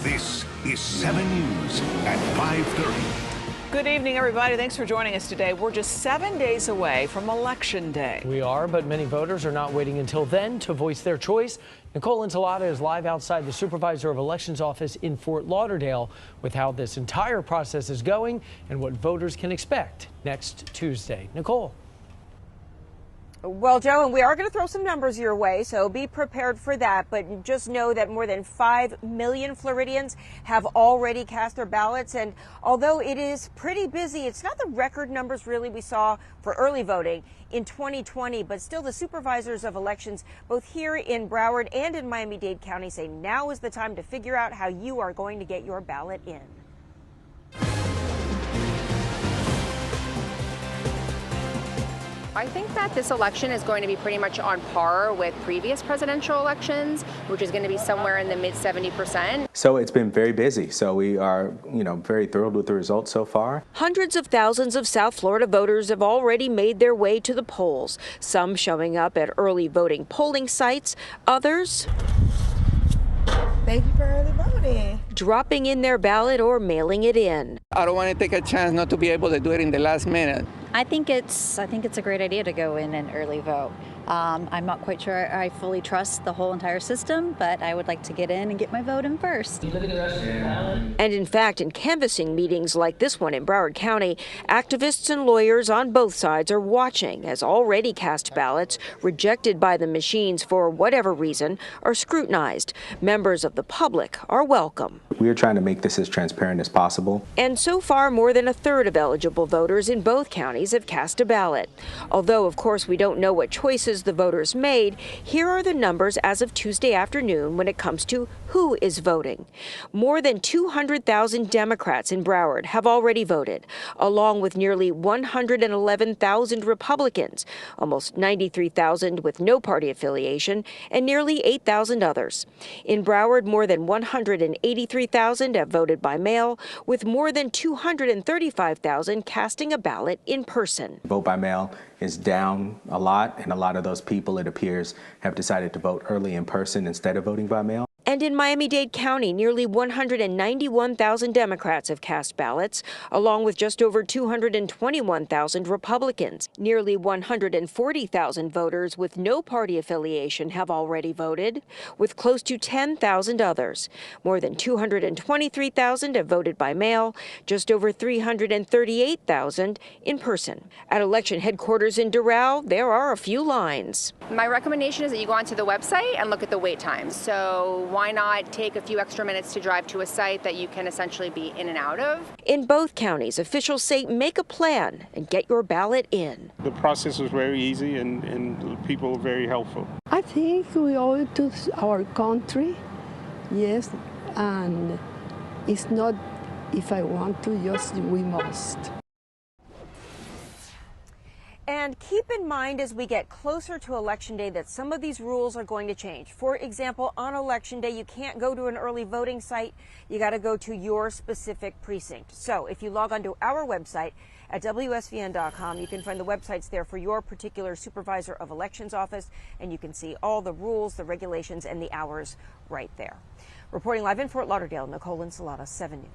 This is 7 News at 5:30. Good evening, everybody. Thanks for joining us today. We're just 7 days away from Election Day. We are, but many voters are not waiting until then to voice their choice. Nicole Ensalada is live outside the Supervisor of Elections office in Fort Lauderdale with how this entire process is going and what voters can expect next Tuesday. Nicole. Well, Joe, and we are going to throw some numbers your way, so be prepared for that. But just know that more than 5 million Floridians have already cast their ballots. And although it is pretty busy, it's not the record numbers really we saw for early voting in 2020. But still, the supervisors of elections, both here in Broward and in Miami-Dade County, say now is the time to figure out how you are going to get your ballot in. I think that this election is going to be pretty much on par with previous presidential elections, which is going to be somewhere in the mid 70%. So it's been very busy. So we are, very thrilled with the results so far. Hundreds of thousands of South Florida voters have already made their way to the polls, some showing up at early voting polling sites, others thank you for early voting, dropping in their ballot or mailing it in. I don't want to take a chance not to be able to do it in the last minute. I think it's a great idea to go in and early vote. I'm not quite sure I fully trust the whole entire system, but I would like to get in and get my vote in first. And in fact, in canvassing meetings like this one in Broward County, activists and lawyers on both sides are watching as already cast ballots rejected by the machines for whatever reason are scrutinized. Members of the public are welcome. We are trying to make this as transparent as possible. And so far, more than a third of eligible voters in both counties have cast a ballot. Although, of course, we don't know what choices the voters made, here are the numbers as of Tuesday afternoon when it comes to who is voting. More than 200,000 Democrats in Broward have already voted, along with nearly 111,000 Republicans, almost 93,000 with no party affiliation, and nearly 8,000 others. In Broward, more than 183,000 have voted by mail, with more than 235,000 casting a ballot in person. Vote by mail is down a lot, and a lot of those people, it appears, have decided to vote early in person instead of voting by mail. And in Miami-Dade County, nearly 191,000 Democrats have cast ballots, along with just over 221,000 Republicans. Nearly 140,000 voters with no party affiliation have already voted, with close to 10,000 others. More than 223,000 have voted by mail, just over 338,000 in person. At election headquarters in Doral, there are a few lines. My recommendation is that you go onto the website and look at the wait times. So why not take a few extra minutes to drive to a site that you can essentially be in and out of? In both counties, officials say make a plan and get your ballot in. The process was very easy and people were very helpful. I think we owe it to our country, yes, and it's not if I want to, just we must. And keep in mind as we get closer to Election Day that some of these rules are going to change. For example, on Election Day, you can't go to an early voting site. You got to go to your specific precinct. So if you log onto our website at WSVN.com, you can find the websites there for your particular Supervisor of Elections office, and you can see all the rules, the regulations, and the hours right there. Reporting live in Fort Lauderdale, Nicole Ensalada, 7 News.